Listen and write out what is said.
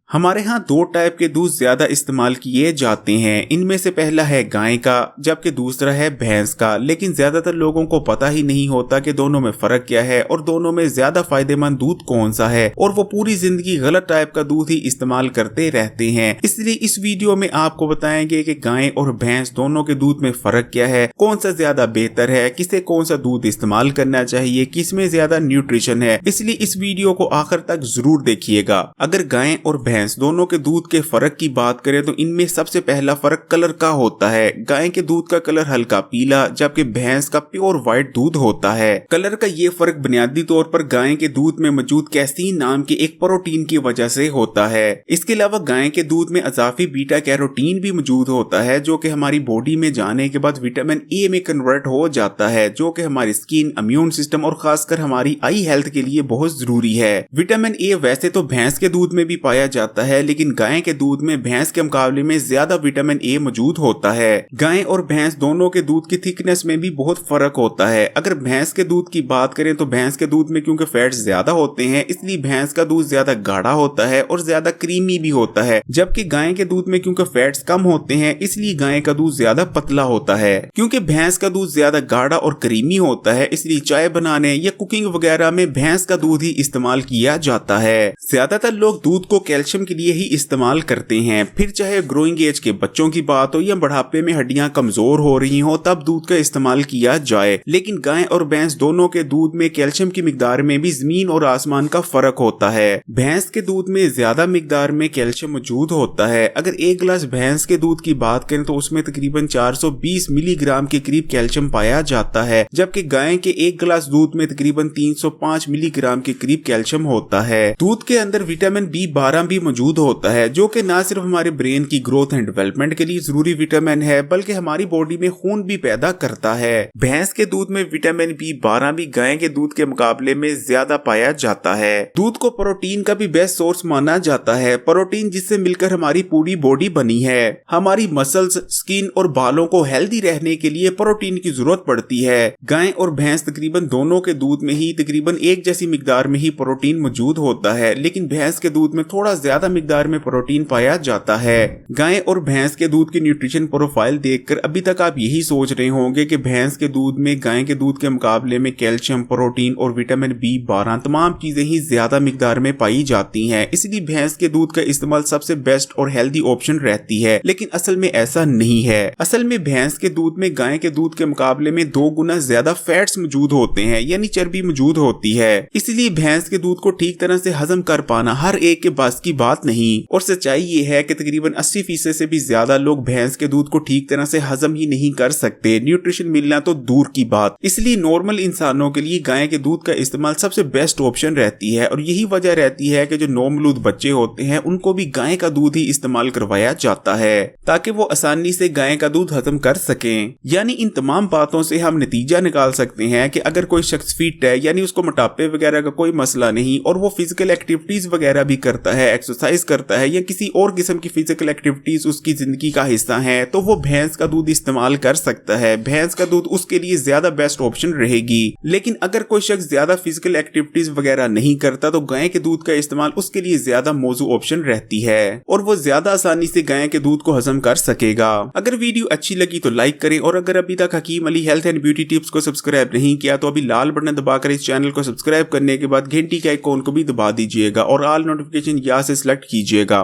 हमारे यहाँ दो टाइप के दूध ज्यादा इस्तेमाल किए जाते हैं। इनमें से पहला है गाय का, जबकि दूसरा है भैंस का। लेकिन ज्यादातर लोगों को पता ही नहीं होता कि दोनों में फर्क क्या है और दोनों में ज्यादा फायदेमंद दूध कौन सा है, और वो पूरी जिंदगी गलत टाइप का दूध ही इस्तेमाल करते रहते हैं। इसलिए इस वीडियो में आपको बताएंगे कि गाय और भैंस दोनों के दूध में फर्क क्या है, कौन सा ज्यादा बेहतर है, किसे कौन सा दूध इस्तेमाल करना चाहिए, किसमें ज्यादा न्यूट्रिशन है। इसलिए इस वीडियो को आखिर तक जरूर देखिएगा। अगर गाय और भैंस दोनों के दूध के फर्क की बात करें तो इनमें सबसे पहला फर्क कलर का होता है। गाय के दूध का कलर हल्का पीला, जबकि भैंस का प्योर व्हाइट दूध होता है। कलर का ये फर्क बुनियादी तौर पर गाय के दूध में मौजूद कैसीन नाम के एक प्रोटीन की वजह से होता है। इसके अलावा गाय के दूध में अजाफी बीटा कैरोटीन भी मौजूद होता है, जो कि हमारी बॉडी में जाने के बाद विटामिन ए में कन्वर्ट हो जाता है, जो कि हमारी स्किन, इम्यून सिस्टम और खासकर हमारी आई हेल्थ के लिए बहुत जरूरी है। विटामिन ए वैसे तो भैंस के दूध में भी पाया जाता है, लेकिन गाय के दूध में भैंस के मुकाबले में ज्यादा विटामिन ए मौजूद होता है। गाय और भैंस दोनों के दूध की थिकनेस में भी बहुत फर्क होता है। अगर भैंस के दूध की बात करें तो भैंस के दूध में क्योंकि फैट्स ज्यादा होते हैं, इसलिए भैंस का दूध ज्यादा गाढ़ा होता है और ज्यादा क्रीमी भी होता है। जबकि गाय के दूध में क्योंकि फैट्स कम होते हैं, इसलिए गाय का दूध ज्यादा पतला होता है। क्योंकि भैंस का दूध ज्यादा गाढ़ा और क्रीमी होता है, इसलिए चाय बनाने या कुकिंग वगैरह में भैंस का दूध ही इस्तेमाल किया जाता है। ज्यादातर लोग दूध को कैल्शियम के लिए ही इस्तेमाल करते हैं, फिर चाहे ग्रोइंग एज के बच्चों की बात हो या बढ़ापे में हड्डियां कमजोर हो रही हो, तब दूध का इस्तेमाल किया जाए। लेकिन गाय और भैंस दोनों के दूध में कैल्शियम की मिकदार में भी जमीन और आसमान का फर्क होता है। भैंस के दूध में ज्यादा मिकदार में कैल्शियम मौजूद होता है। अगर एक गिलास भैंस के दूध की बात करें तो उसमें तकरीबन 420 मिलीग्राम के करीब कैल्शियम पाया जाता है, जबकि गाय के एक गिलास दूध में तकरीबन 305 मिलीग्राम के करीब कैल्शियम होता है। दूध के अंदर विटामिन B12 भी मौजूद होता है, जो कि न सिर्फ हमारे ब्रेन की ग्रोथ एंड डेवलपमेंट के लिए जरूरी विटामिन है, बल्कि हमारी बॉडी में खून भी पैदा करता है। भैंस के दूध में विटामिन B12 भी गाय के दूध के मुकाबले में ज्यादा पाया जाता है। दूध को प्रोटीन का भी बेस्ट सोर्स माना जाता है। प्रोटीन जिससे मिलकर हमारी पूरी बॉडी बनी है। हमारी मसल्स, स्किन और बालों को हेल्दी रहने के लिए प्रोटीन की जरूरत पड़ती है। गाय और भैंस तकरीबन दोनों के दूध में ही तकरीबन एक जैसी मिकदार में ही प्रोटीन मौजूद होता है, लेकिन भैंस के दूध में थोड़ा ज्यादा मिकदार में प्रोटीन पाया जाता है। गाय और भैंस के दूध की न्यूट्रिशन प्रोफाइल देखकर अभी तक आप यही सोच रहे होंगे कि भैंस के दूध में गाय के दूध के मुकाबले में कैल्शियम, प्रोटीन और विटामिन B12 तमाम चीजें ही ज्यादा मिकदार में पाई जाती हैं, इसलिए भैंस के दूध का इस्तेमाल सबसे बेस्ट और हेल्दी ऑप्शन रहती है। लेकिन असल में ऐसा नहीं है। असल में भैंस के दूध में गाय के दूध के मुकाबले में 2 गुना ज्यादा फैट्स मौजूद होते हैं, यानी चर्बी मौजूद होती है। इसलिए भैंस के दूध को ठीक तरह से हजम कर पाना हर एक के बस की बात नहीं। और सच्चाई ये है कि तकरीबन 80% से भी ज्यादा लोग भैंस के दूध को ठीक तरह से हजम ही नहीं कर सकते, न्यूट्रिशन मिलना तो दूर की बात। इसलिए नॉर्मल इंसानों के लिए गाय के दूध का इस्तेमाल सबसे बेस्ट ऑप्शन रहती है, और यही वजह रहती है कि जो नौमलूद बच्चे होते हैं उनको भी गाय का दूध ही इस्तेमाल करवाया जाता है, ताकि वो आसानी से गाय का दूध हजम कर सकें। यानी इन तमाम बातों से हम नतीजा निकाल सकते हैं कि अगर कोई शख्स फिट है, यानी उसको मोटापे वगैरह का कोई मसला नहीं, और वो फिजिकल एक्टिविटीज वगैरह भी करता है, एक्सरसाइज करता है या किसी और किस्म की फिजिकल एक्टिविटीज उसकी जिंदगी का हिस्सा है, तो वो भैंस का दूध इस्तेमाल कर सकता है। भैंस का दूध उसके लिए ज्यादा बेस्ट ऑप्शन रहेगी। लेकिन अगर कोई शख्स ज्यादा फिजिकल एक्टिविटीज वगैरह नहीं करता तो गाय के दूध का इस्तेमाल उसके लिए ज्यादा मौजू ऑप्शन रहती है, और वो ज्यादा आसानी से गाय के दूध को हजम कर सकेगा। अगर वीडियो अच्छी लगी तो लाइक करें, और अगर अभी तक Hakim Ali health and beauty tips को सब्सक्राइब नहीं किया तो अभी लाल बटन दबाकर इस चैनल को सब्सक्राइब करने के बाद घंटी के आइकॉन को भी दबा दीजिएगा और ऑल नोटिफिकेशन यहाँ से सिलेक्ट कीजिएगा।